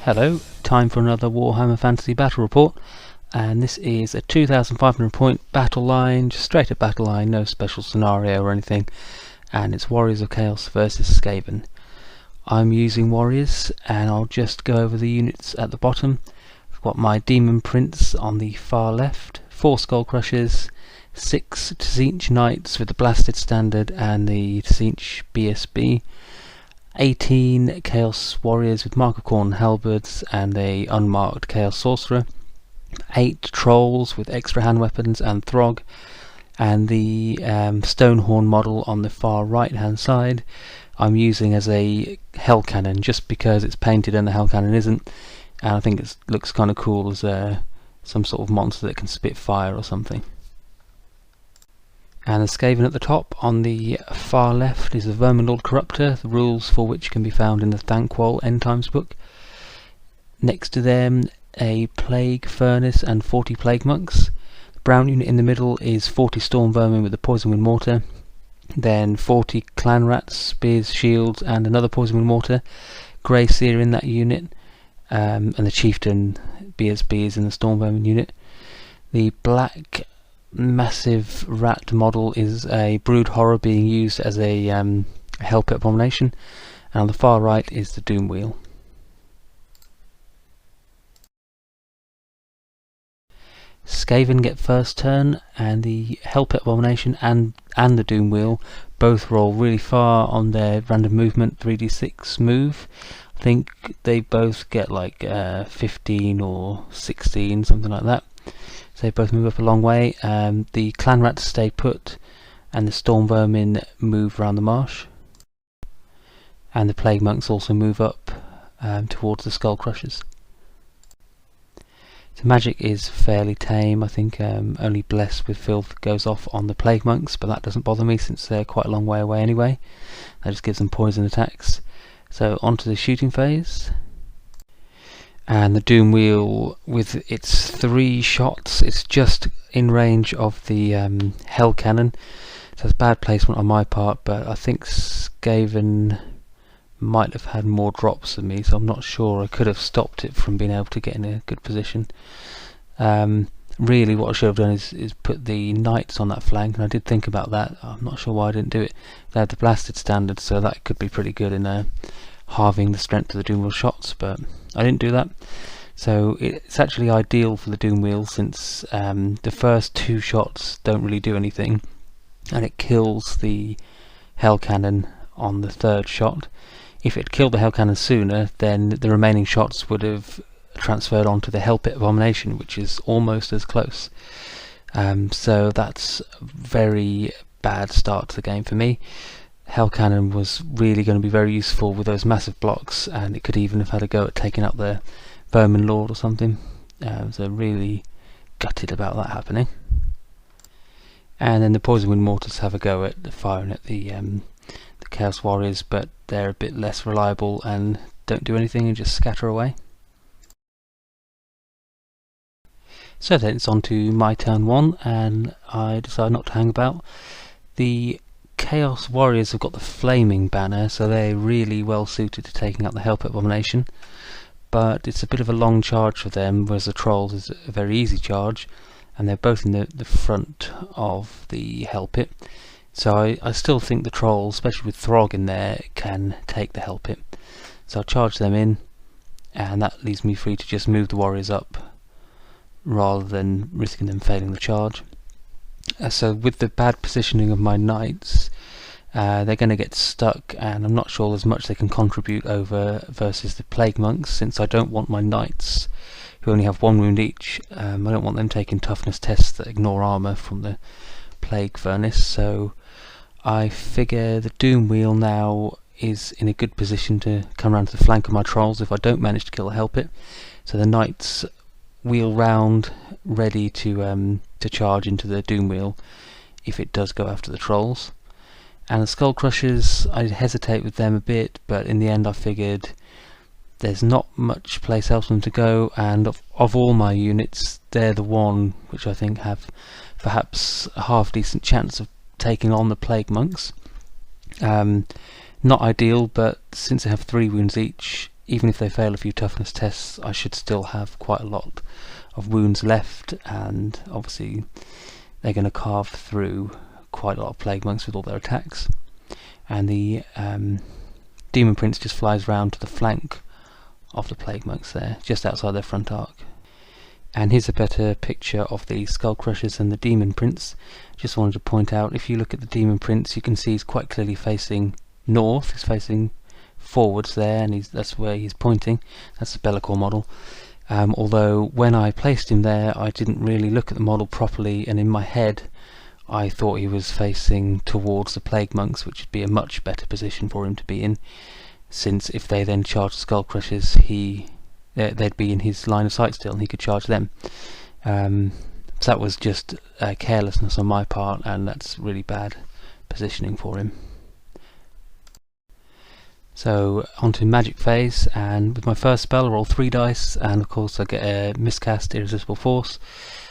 Hello, time for another Warhammer Fantasy Battle Report, and this is a 2500 point battle line, just straight up battle line, no special scenario or anything, and it's Warriors of Chaos versus Skaven. I'm using Warriors, and I'll just go over the units at the bottom. I've got my Demon Prince on the far left, 4 Skull Crushers, 6 Tzeentch Knights with the Blasted Standard and the Tzeentch BSB, 18 Chaos Warriors with Mark of Khorne halberds and a unmarked Chaos Sorcerer, 8 Trolls with extra hand weapons and Throg, and the Stonehorn model on the far right hand side I'm using as a Hell Cannon just because it's painted and the Hell Cannon isn't, and I think it looks kind of cool as some sort of monster that can spit fire or something. And the Skaven at the top. On the far left is the Verminlord Corruptor, the rules for which can be found in the Thanquol End Times book. Next to them, a Plague Furnace and 40 Plague Monks. The brown unit in the middle is 40 Storm Vermin with the Poison Wind Mortar, then 40 Clan Rats, Spears, Shields and another Poison Wind Mortar. Grey Seer in that unit, and the Chieftain BSB is in the Storm Vermin unit. The black massive rat model is a Brood Horror being used as a Hell Pit Abomination, and on the far right is the Doom Wheel. Skaven get first turn, and the Hell Pit Abomination and the Doom Wheel both roll really far on their random movement 3d6 move. I think they both get like 15 or 16, something like that. So they both move up a long way. The Clan Rats stay put, and the Storm Vermin move around the marsh. And the Plague Monks also move up towards the Skull Crushers. The magic is fairly tame. I think only Bless with Filth goes off on the Plague Monks, but that doesn't bother me since they're quite a long way away anyway. That just gives them poison attacks. So onto the shooting phase. And the Doom Wheel, with its 3 shots, it's just in range of the Hell Cannon. So it's bad placement on my part, but I think Skaven might have had more drops than me, so I'm not sure. I could have stopped it from being able to get in a good position. Really what I should have done is put the Knights on that flank, and I did think about that. I'm not sure why I didn't do it. They had the Blasted Standard, so that could be pretty good in halving the strength of the Doom Wheel shots, but I didn't do that. So it's actually ideal for the Doom Wheel since the first 2 shots don't really do anything, and it kills the Hell Cannon on the 3rd shot. If it killed the Hell Cannon sooner, then the remaining shots would have transferred onto the Hell Pit Abomination, which is almost as close. So that's a very bad start to the game for me. Hell Cannon was really going to be very useful with those massive blocks, and it could even have had a go at taking out the Verminlord or something. So really gutted about that happening. And then the Poison Wind Mortars have a go at firing at the Chaos Warriors, but they're a bit less reliable and don't do anything and just scatter away. So then it's on to my turn 1, and I decide not to hang about. The Chaos Warriors have got the Flaming Banner, so they're really well suited to taking out the Hell Pit Abomination, but it's a bit of a long charge for them, whereas the Trolls is a very easy charge, and they're both in the front of the Hell Pit. So I still think the Trolls, especially with Throg in there, can take the Hell Pit. So I'll charge them in, and that leaves me free to just move the Warriors up rather than risking them failing the charge. So with the bad positioning of my Knights, they're going to get stuck, and I'm not sure there's much they can contribute over versus the Plague Monks, since I don't want my Knights, who only have 1 wound each, I don't want them taking toughness tests that ignore armour from the Plague Furnace. So I figure the Doom Wheel now is in a good position to come around to the flank of my Trolls if I don't manage to kill the Hell Pit. So the Knights wheel round, ready to charge into the Doom Wheel if it does go after the Trolls. And the Skull Crushers, I hesitate with them a bit, but in the end I figured there's not much place else for them to go, and of all my units, they're the one which I think have perhaps a half decent chance of taking on the Plague Monks. Not ideal, but since they have 3 wounds each, even if they fail a few toughness tests, I should still have quite a lot of wounds left, and obviously they're going to carve through quite a lot of plague monks with all their attacks. And the Demon Prince just flies round to the flank of the plague monks there, just outside their front arc. And here's a better picture of the Skull Crushers and the Demon Prince. Just wanted to point out, if you look at the Demon Prince, you can see he's quite clearly facing north. He's facing forwards there, and that's where he's pointing. That's the Be'lakor model. Although when I placed him there, I didn't really look at the model properly, and in my head I thought he was facing towards the Plague Monks, which would be a much better position for him to be in, since if they then charged Skull Crushers, they'd be in his line of sight still, and he could charge them. So that was just carelessness on my part, and that's really bad positioning for him. So onto magic phase, and with my first spell I roll 3 dice, and of course I get a miscast Irresistible Force.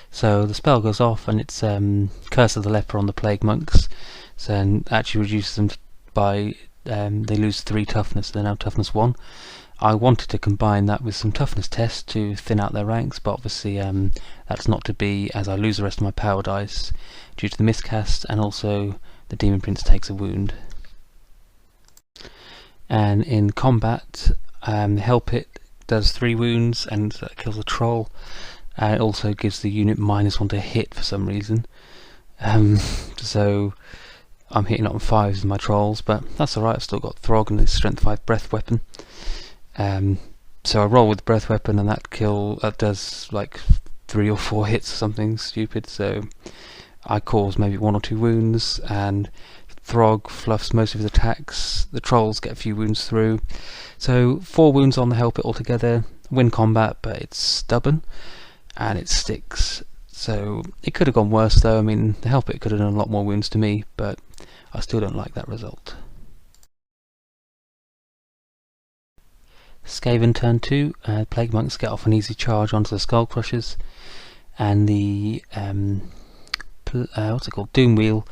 So the spell goes off, and it's Curse of the Leper on the Plague Monks, so it actually reduces them by, they lose 3 toughness, they're now toughness 1. I wanted to combine that with some toughness tests to thin out their ranks, but obviously that's not to be, as I lose the rest of my power dice due to the miscast, and also the Demon Prince takes a wound. And in combat, Help It does 3 wounds and that kills a troll. It also gives the unit -1 to hit for some reason. So I'm hitting on 5s with my trolls, but that's alright. I've still got Throg and his strength 5 breath weapon. So I roll with the breath weapon, and that does like 3 or 4 hits or something stupid. So I cause maybe 1 or 2 wounds, and Throg fluffs most of his attacks. The trolls get a few wounds through. So 4 wounds on the Help It altogether. Win combat, but it's stubborn and it sticks. So it could have gone worse though. I mean, the Help It could have done a lot more wounds to me, but I still don't like that result. Skaven turn 2. Plague Monks get off an easy charge onto the Skull Crushers, and the what's it called? Doom Wheel,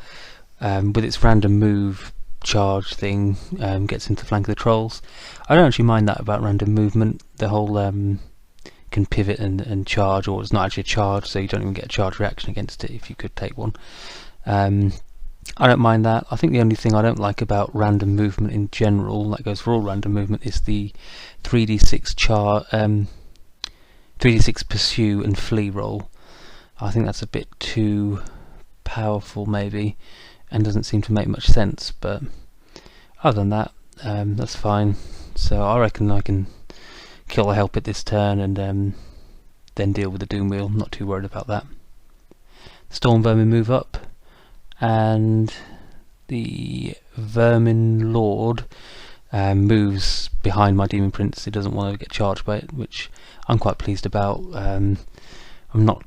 with its random move charge thing, gets into the flank of the trolls. I don't actually mind that about random movement. The whole can pivot and charge, or it's not actually a charge, so you don't even get a charge reaction against it if you could take one. I don't mind that. I think the only thing I don't like about random movement in general, that goes for all random movement, is the 3d6 3d6 pursue and flee roll. I think that's a bit too powerful maybe, and doesn't seem to make much sense, but other than that, that's fine. So I reckon I can kill the Help It this turn, and then deal with the Doom Wheel. I'm not too worried about that. Storm Vermin move up, and the Vermin Lord moves behind my Demon Prince. He doesn't want to get charged by it, which I'm quite pleased about. I'm not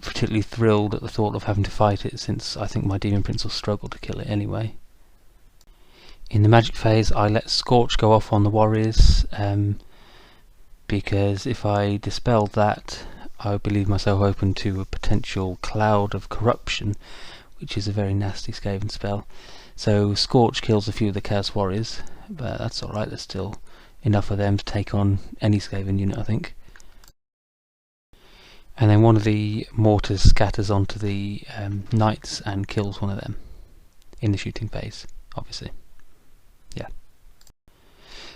particularly thrilled at the thought of having to fight it, since I think my Demon Prince will struggle to kill it anyway. In the magic phase, I let Scorch go off on the warriors, because if I dispelled that, I would believe myself open to a potential Cloud of Corruption, which is a very nasty Skaven spell. So Scorch kills a few of the Chaos Warriors, but that's alright, there's still enough of them to take on any Skaven unit, I think. And then one of the mortars scatters onto the knights and kills one of them in the shooting phase, obviously. Yeah.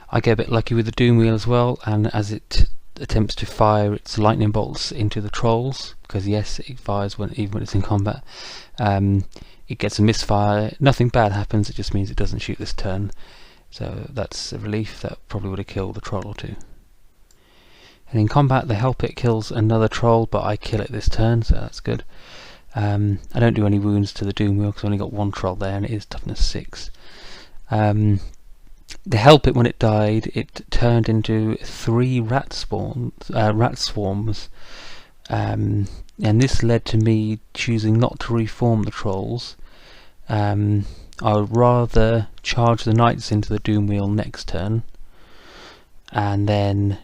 I get a bit lucky with the Doom Wheel as well, and as it attempts to fire its lightning bolts into the trolls, because yes, it fires even when it's in combat, it gets a misfire. Nothing bad happens, it just means it doesn't shoot this turn. So that's a relief. That probably would have killed a troll or 2. And in combat, the Help It kills another troll, but I kill it this turn, so that's good. I don't do any wounds to the Doom Wheel because I only got 1 troll there, and it is toughness 6. The Help It, when it died, it turned into 3 rat swarms, and this led to me choosing not to reform the trolls. I would rather charge the knights into the Doom Wheel next turn, and then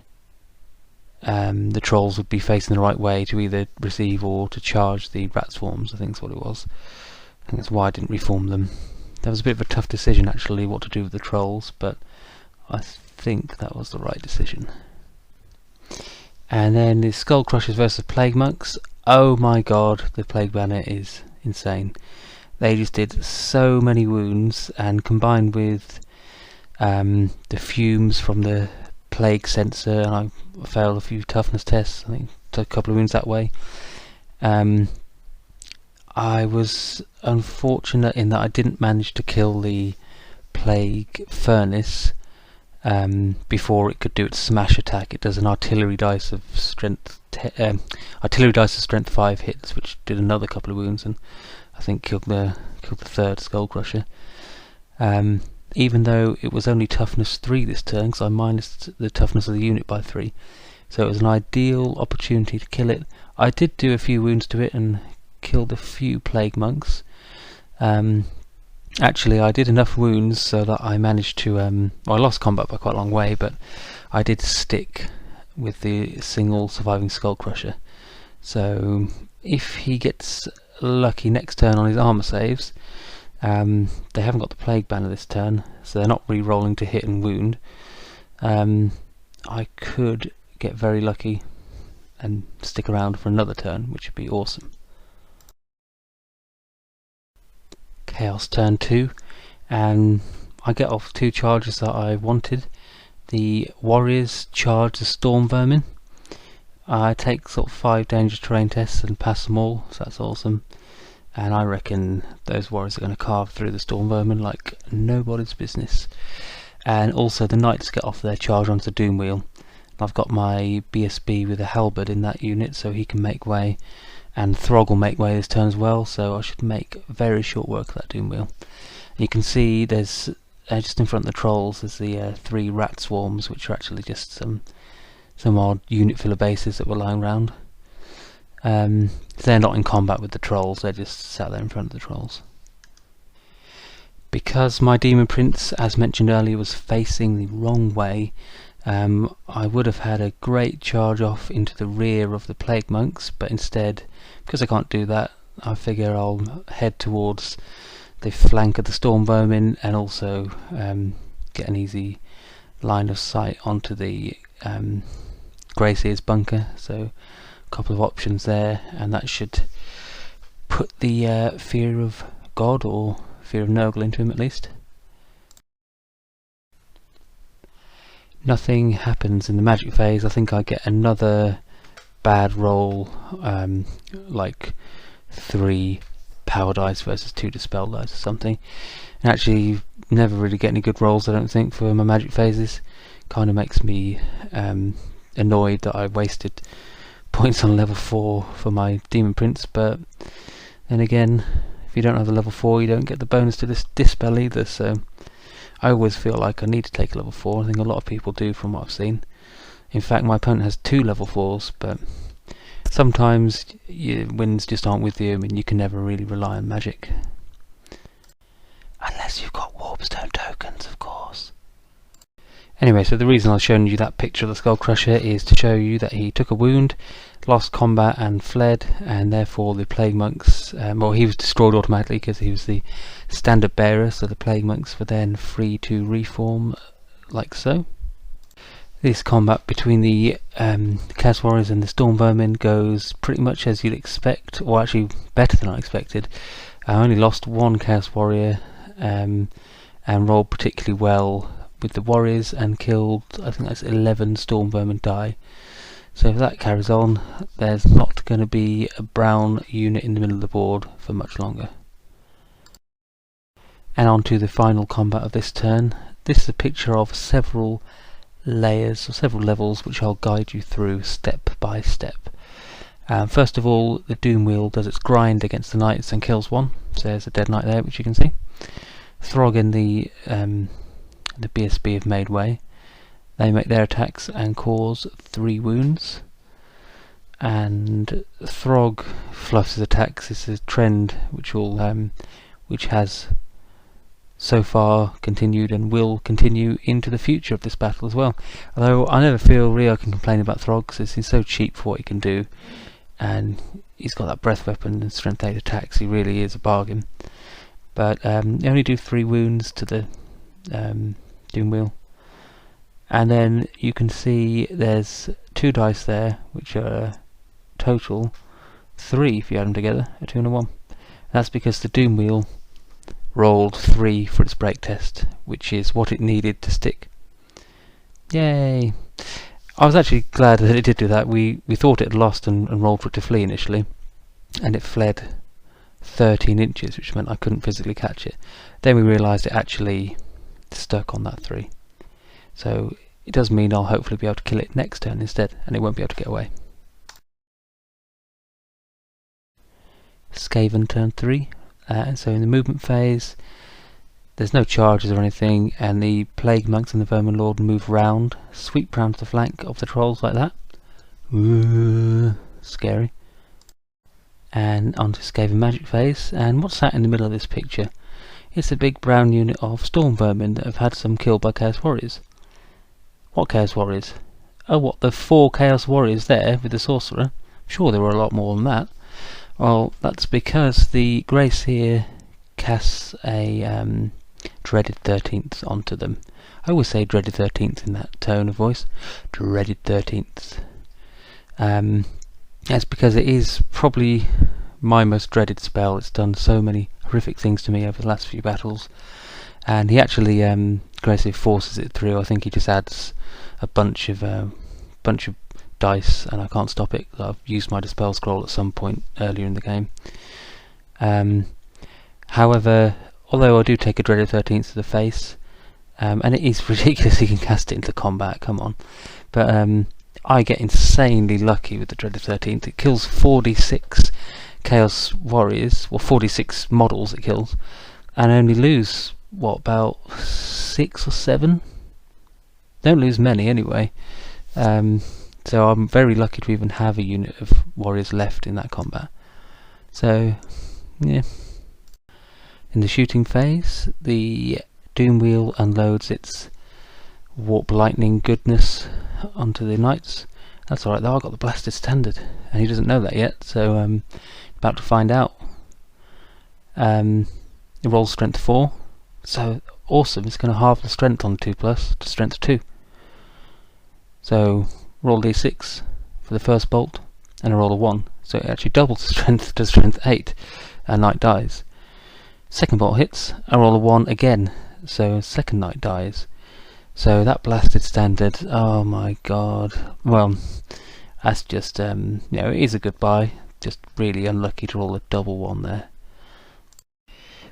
the trolls would be facing the right way to either receive or to charge the rat swarms, I think is what it was. I think that's why I didn't reform them. That was a bit of a tough decision actually, what to do with the trolls, but I think that was the right decision. And then the Skull Crushers versus Plague Monks. Oh my god, the Plague Banner is insane. They just did so many wounds, and combined with the fumes from the plague sensor, and I failed a few toughness tests, I think took a couple of wounds that way. I was unfortunate in that I didn't manage to kill the Plague Furnace before it could do its smash attack. It does an artillery dice of strength 5 hits, which did another couple of wounds, and I think killed the third Skull Crusher. Even though it was only toughness 3 this turn, because I minused the toughness of the unit by 3, so it was an ideal opportunity to kill it. I did do a few wounds to it and killed a few Plague Monks. Actually, I did enough wounds so that I managed to well, I lost combat by quite a long way, but I did stick with the single surviving Skull Crusher. So if he gets lucky next turn on his armor saves, they haven't got the Plague Banner this turn, so they're not re-rolling to hit and wound. I could get very lucky and stick around for another turn, which would be awesome. Chaos turn 2, and I get off 2 charges that I wanted. The Warriors charge the Storm Vermin. I take sort of 5 dangerous terrain tests and pass them all, so that's awesome. And I reckon those Warriors are going to carve through the Storm Vermin like nobody's business. And also the Knights get off their charge onto the Doom Wheel. I've got my BSB with a halberd in that unit, so he can make way, and Throg will make way this turn as well, so I should make very short work of that Doom Wheel. And you can see there's just in front of the Trolls there's the 3 rat swarms, which are actually just some odd unit filler bases that were lying around. They're not in combat with the Trolls, they're just sat there in front of the Trolls. Because my Demon Prince, as mentioned earlier, was facing the wrong way, I would have had a great charge off into the rear of the Plague Monks, but instead, because I can't do that, I figure I'll head towards the flank of the Storm Vermin and also get an easy line of sight onto the Greyseer's bunker. So a couple of options there, and that should put the fear of God or fear of Nurgle into him at least. Nothing happens in the magic phase. I think I get another bad roll, like 3 power dice versus 2 dispel dice or something. And actually, you never really get any good rolls, I don't think, for my magic phases. Kind of makes me annoyed that I wasted points on level 4 for my Demon Prince, but then again, if you don't have the level 4, you don't get the bonus to this dispel either, so I always feel like I need to take a level 4. I think a lot of people do from what I've seen. In fact, my opponent has 2 level 4s, but sometimes your wins just aren't with you, and you can never really rely on magic. Unless you've got Warpstone tokens, of course. Anyway, so the reason I've shown you that picture of the Skull Crusher is to show you that he took a wound, lost combat and fled, and therefore the Plague Monks, well, he was destroyed automatically because he was the standard bearer, so the Plague Monks were then free to reform like so. This combat between the Chaos Warriors and the Storm Vermin goes pretty much as you'd expect, or actually better than I expected. I only lost 1 Chaos Warrior and rolled particularly well with the Warriors and killed, I think that's 11 Storm Vermin die. So if that carries on, there's not going to be a brown unit in the middle of the board for much longer. And on to the final combat of this turn. This is a picture of several layers or several levels which I'll guide you through step by step. First of all, the Doom Wheel does its grind against the Knights and kills 1. So there's a dead Knight there, which you can see. Throg and the BSB have made way. They make their attacks and cause 3 wounds. And Throg fluffs his attacks. This is a trend which has so far continued and will continue into the future of this battle as well. Although I never feel really I can complain about Throg because he's so cheap for what he can do, and he's got that breath weapon and strength 8 attacks. He really is a bargain. But you only do 3 wounds to the Doom Wheel. And then you can see there's 2 dice there, which are total 3 if you add them together, a 2 and a 1. That's because the Doom Wheel rolled 3 for its break test, which is what it needed to stick. Yay! I was actually glad that it did do that. We thought it had lost and rolled for it to flee initially, and it fled 13 inches, which meant I couldn't physically catch it. Then we realised it actually stuck on that 3. So it does mean I'll hopefully be able to kill it next turn instead, and it won't be able to get away. Skaven turn 3. So in the movement phase, there's no charges or anything, and the Plague Monks and the Vermin Lord move round, sweep round to the flank of the trolls like that. Ooh, scary. And onto Skaven magic phase, and what's that in the middle of this picture? It's a big brown unit of Storm Vermin that have had some killed by Chaos Warriors. What Chaos Warriors? Oh, what, the 4 Chaos Warriors there with the Sorcerer? I'm sure there were a lot more than that. Well, that's because the Grace here casts a dreaded 13th onto them. I always say dreaded 13th in that tone of voice. Dreaded 13th. That's because it is probably my most dreaded spell. It's done so many horrific things to me over the last few battles. And he actually Gracie forces it through. I think he just adds a bunch of dice, and I can't stop it. I've used my Dispel Scroll at some point earlier in the game. However, although I do take a dreaded 13th to the face, and it is ridiculous he can cast it into combat, come on. But I get insanely lucky with the dreaded 13th. It kills 46 Chaos Warriors, well 46 models it kills, and I only lose, what, about 6 or 7? Don't lose many anyway. So I'm very lucky to even have a unit of warriors left in that combat. So, yeah. In the shooting phase, the Doom Wheel unloads its Warp Lightning goodness onto the knights. That's alright though, I got the blasted standard, and he doesn't know that yet, so about to find out. It rolls strength 4, so awesome, it's going to halve the strength on 2+ to strength 2. So roll d6 for the first bolt, and I roll a 1, so it actually doubles the strength to strength 8, and knight dies. Second bolt hits, I roll a 1 again, so second knight dies. So that blasted standard, oh my god. Well, that's just, you know, it is a goodbye, just really unlucky to roll a double 1 there.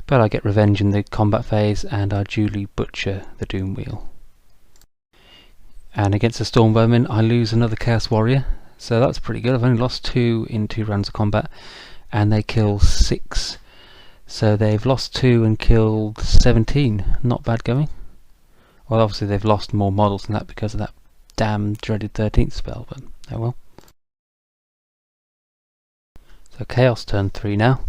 But I get revenge in the combat phase, and I duly butcher the Doom Wheel. And against the Storm Vermin, I lose another Chaos Warrior, so that's pretty good. I've only lost 2 in 2 rounds of combat, and they kill 6. So they've lost 2 and killed 17. Not bad going. Well, obviously they've lost more models than that because of that damn dreaded 13th spell, but oh well. So Chaos turn 3 now.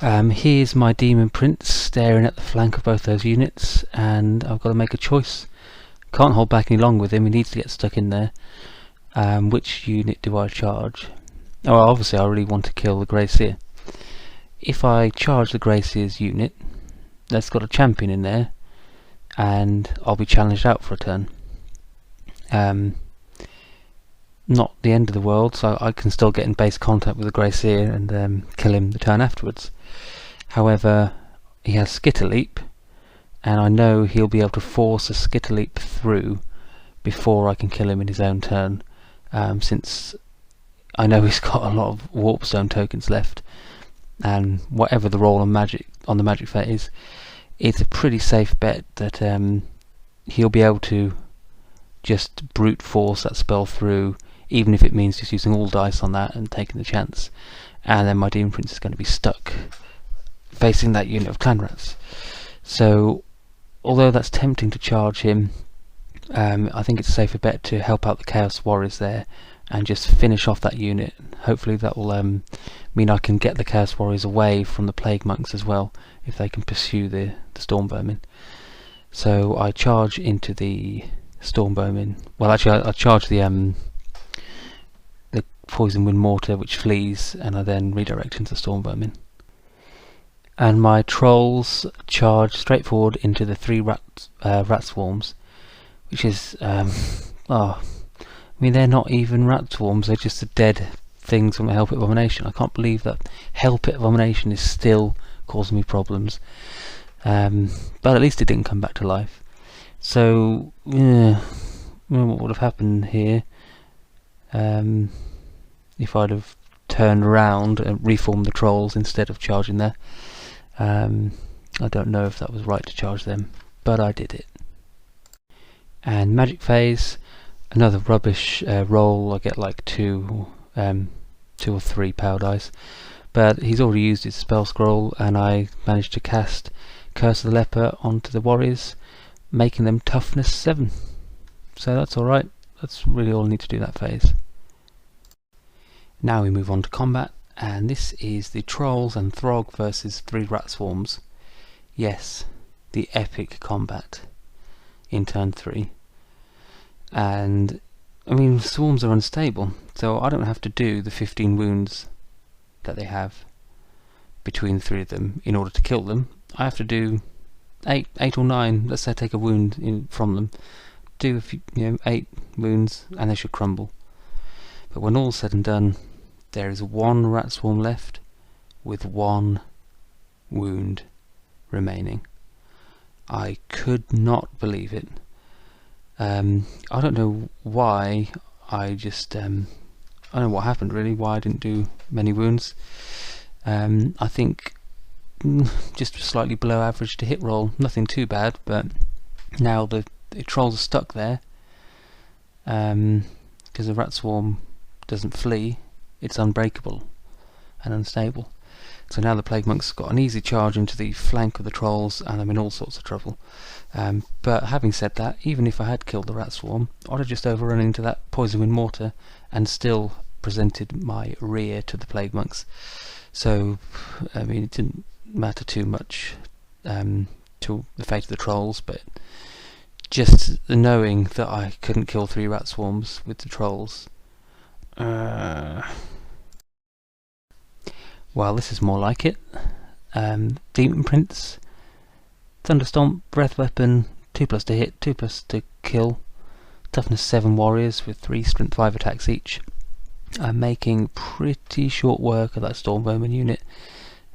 Here's my Demon Prince staring at the flank of both those units, and I've got to make a choice. Can't hold back any longer with him, he needs to get stuck in there. Which unit do I charge? Oh, obviously I really want to kill the Greyseer. If I charge the Greyseer's unit, that's got a champion in there, and I'll be challenged out for a turn. Not the end of the world, so I can still get in base contact with the Greyseer and kill him the turn afterwards. However, he has Skitter Leap, and I know he'll be able to force a Skitter Leap through before I can kill him in his own turn, since I know he's got a lot of Warp Zone tokens left, and whatever the roll on the magic phase, it's a pretty safe bet that he'll be able to just brute force that spell through, even if it means just using all dice on that and taking the chance, and then my Demon Prince is going to be stuck facing that unit of Clan Rats. So although that's tempting to charge him, I think it's a safer bet to help out the Chaos Warriors there and just finish off that unit. Hopefully that will mean I can get the Chaos Warriors away from the Plague Monks as well, if they can pursue the Storm Vermin. So I charge into the Storm Vermin. Well, actually I charge the Poison Wind Mortar, which flees, and I then redirect into the Storm Vermin. And my trolls charge straight forward into the 3 rat swarms, which is oh, I mean, they're not even rat swarms, they're just the dead things from the Hell Pit Abomination. I can't believe that Hell Pit Abomination is still causing me problems. But at least it didn't come back to life. So, yeah, what would have happened here if I'd have turned around and reformed the trolls instead of charging there? I don't know if that was right to charge them, but I did it. And magic phase, another rubbish roll. I get like two or three power dice, but he's already used his spell scroll, and I managed to cast Curse of the Leper onto the warriors, making them toughness 7. So that's alright. That's really all I need to do that phase. Now we move on to combat, and this is the Trolls and Throg versus 3 Rat Swarms. Yes, the epic combat in turn 3. And I mean, swarms are unstable, so I don't have to do the 15 wounds that they have between the 3 of them in order to kill them. I have to do 8 or 9. Let's say I take a wound from them, do a few, 8 wounds, and they should crumble. But when all's said and done, there is 1 rat swarm left with 1 wound remaining. I could not believe it. I don't know why. I don't know what happened really. Why I didn't do many wounds. I think just slightly below average to hit roll. Nothing too bad, but now the trolls are stuck there because the rat swarm doesn't flee. It's unbreakable and unstable. So now the Plague Monk's got an easy charge into the flank of the trolls, and I'm in all sorts of trouble. But having said that, even if I had killed the rat swarm, I'd have just overrun into that poison wind mortar and still presented my rear to the Plague Monks. So, I mean, it didn't matter too much to the fate of the trolls, but just the knowing that I couldn't kill 3 rat swarms with the trolls. Well, this is more like it. Demon Prince, Thunderstomp, Breath Weapon, 2+ to hit, 2+ to kill, Toughness 7 warriors with 3 Strength 5 attacks each. I'm making pretty short work of that Storm Vermin unit,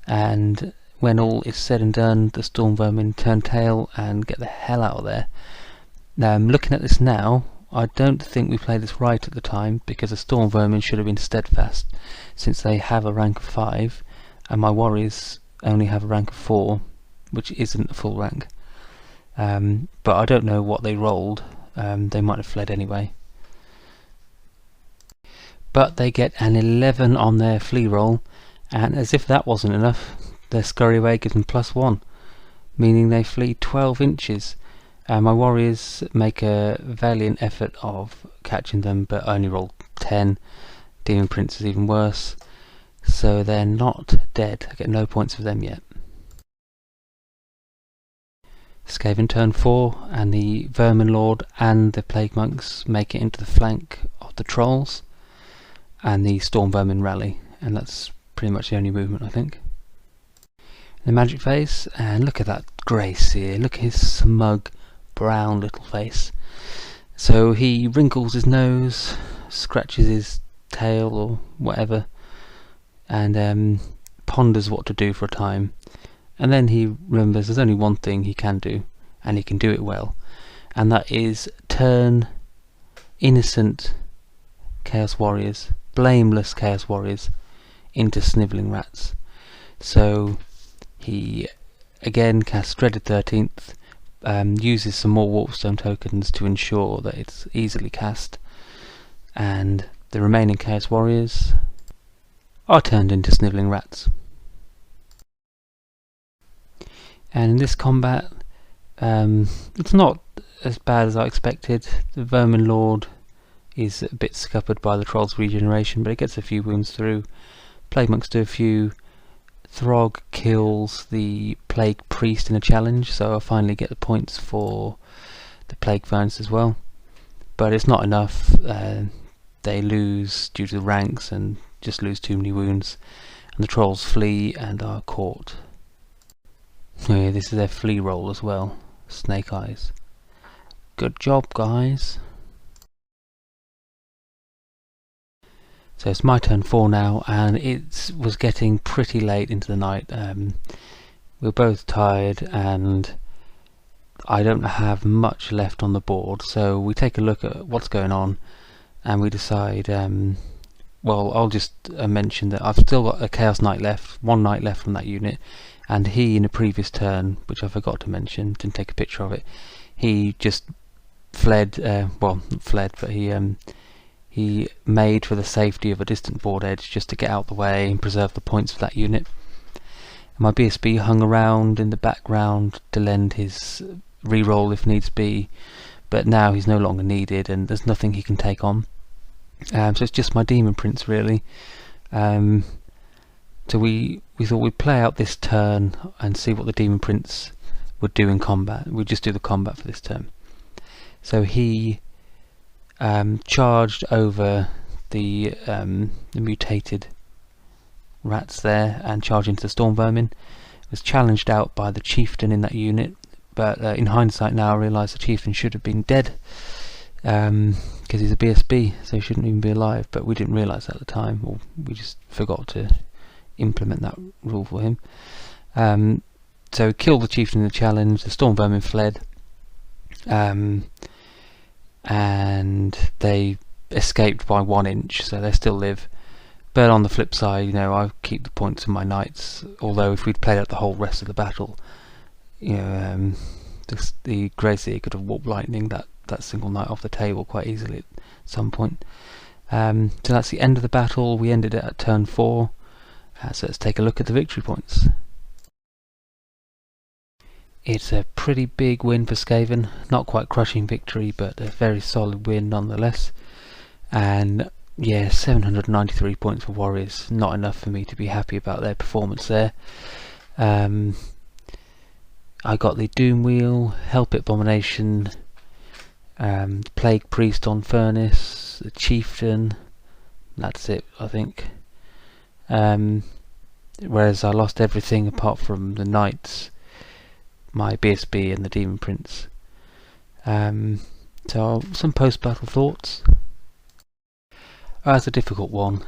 and when all is said and done, the Storm Vermin turn tail and get the hell out of there. Now, I'm looking at this now. I don't think we played this right at the time, because the Storm Vermin should have been steadfast, since they have a rank of 5 and my warriors only have a rank of 4, which isn't a full rank. But I don't know what they rolled. They might have fled anyway. But they get an 11 on their flee roll, and as if that wasn't enough, their scurry away gives them +1, meaning they flee 12 inches. My warriors make a valiant effort of catching them, but only roll 10. Demon Prince is even worse, so they're not dead. I get no points for them yet. Skaven turn 4, and the Vermin Lord and the Plague Monks make it into the flank of the Trolls, and the Storm Vermin rally, and that's pretty much the only movement, I think. The magic phase, and look at that Grace here. Look at his smug brown little face. So he wrinkles his nose, scratches his tail or whatever, and ponders what to do for a time, and then he remembers there's only one thing he can do, and he can do it well, and that is turn innocent Chaos Warriors, blameless Chaos Warriors, into snivelling rats. So he again casts Dreaded 13th, uses some more Warpstone tokens to ensure that it's easily cast, and the remaining Chaos Warriors are turned into snivelling rats. And in this combat, it's not as bad as I expected. The Vermin Lord is a bit scuppered by the Troll's regeneration, but it gets a few wounds through. Plague Monks do a few. Throg kills the Plague Priest in a challenge, so I finally get the points for the Plague Furnace as well. But it's not enough. They lose due to the ranks and just lose too many wounds, and the Trolls flee and are caught. Oh yeah, this is their flee roll as well. Snake Eyes. Good job, guys. So it's my turn 4 now, and it was getting pretty late into the night. We were both tired, and I don't have much left on the board, so we take a look at what's going on, and we decide, well, I'll just mention that I've still got a Chaos Knight left, 1 Knight left from that unit, and he, in a previous turn, which I forgot to mention, didn't take a picture of it, he just fled, well, not fled, but he made for the safety of a distant board edge just to get out the way and preserve the points for that unit. My BSB hung around in the background to lend his reroll if needs be, but now he's no longer needed and there's nothing he can take on. So it's just my Demon Prince really. So we thought we'd play out this turn and see what the Demon Prince would do in combat. We'd just do the combat for this turn. So he charged over the mutated rats there and charged into the Storm Vermin. Was challenged out by the Chieftain in that unit, but in hindsight now I realise the Chieftain should have been dead because he's a BSB, so he shouldn't even be alive, but we didn't realise that at the time, or we just forgot to implement that rule for him. So he killed the Chieftain in the challenge, the Storm Vermin fled, and they escaped by 1 inch, so they still live. But on the flip side, you know, I keep the points of my knights, although if we'd played out the whole rest of the battle, you know, the Gracie could have warped lightning that single knight off the table quite easily at some point. So that's the end of the battle. We ended it at turn 4, so let's take a look at the victory points. It's a pretty big win for Skaven, not quite crushing victory, but a very solid win nonetheless. And yeah, 793 points for Warriors, not enough for me to be happy about their performance there. I got the Doom Wheel, Help It Abomination, Plague Priest on Furnace, the Chieftain, that's it I think. Whereas I lost everything apart from the Knights, my BSB and the Demon Prince. So some post-battle thoughts. That's a difficult one.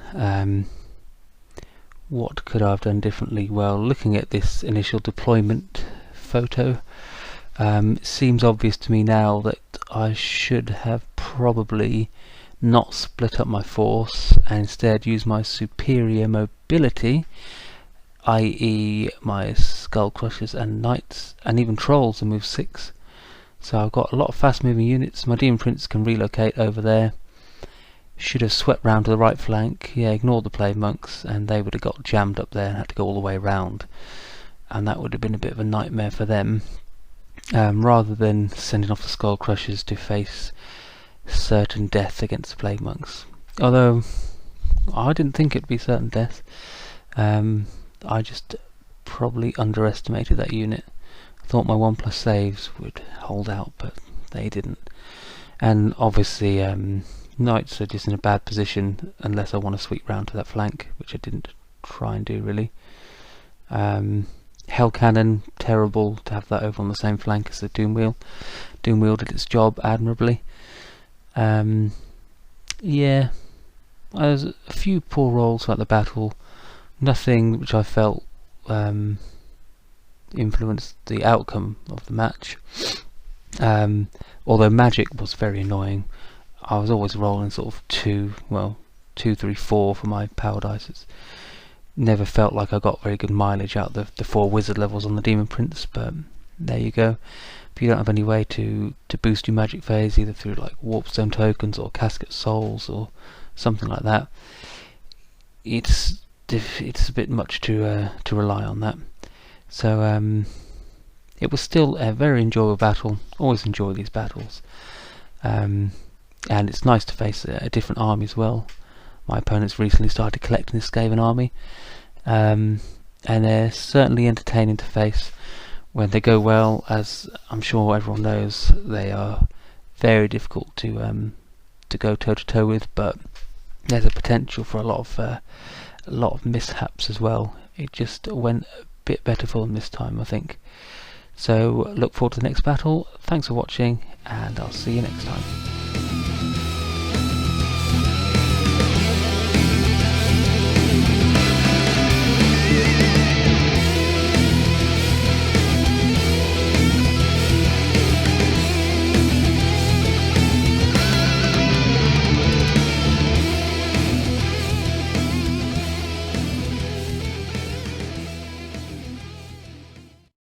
What could I have done differently? Well, looking at this initial deployment photo, it seems obvious to me now that I should have probably not split up my force and instead use my superior mobility, i.e. my Skull Crushers and Knights and even Trolls to move 6. So I've got a lot of fast moving units. My Demon Prince can relocate over there. Should have swept round to the right flank, yeah, ignored the Plague Monks, and they would have got jammed up there and had to go all the way round, and that would have been a bit of a nightmare for them, rather than sending off the Skull Crushers to face certain death against the Plague Monks. Although I didn't think it'd be certain death. I just probably underestimated that unit. I thought my 1+ saves would hold out, but they didn't. And obviously Knights are just in a bad position unless I want to sweep round to that flank, which I didn't try and do really. Hell Cannon, terrible to have that over on the same flank as the Doom Wheel. Doom Wheel did its job admirably. Yeah, there's a few poor rolls throughout the battle. Nothing which I felt influenced the outcome of the match. Although magic was very annoying. I was always rolling sort of 2, 3, 4 for my power dice. It's never felt like I got very good mileage out of the 4 wizard levels on the Demon Prince, but there you go. If you don't have any way to boost your magic phase, either through like Warpstone tokens or Casket Souls or something like that, it's a bit much to rely on that. So it was still a very enjoyable battle. Always enjoy these battles. And it's nice to face a different army as well. My opponents recently started collecting this Skaven army, and they're certainly entertaining to face when they go well. As I'm sure everyone knows, they are very difficult to go toe to toe with, but there's a potential for a lot of mishaps as well. It just went a bit better for them this time, I think. So look forward to the next battle. Thanks for watching, and I'll see you next time.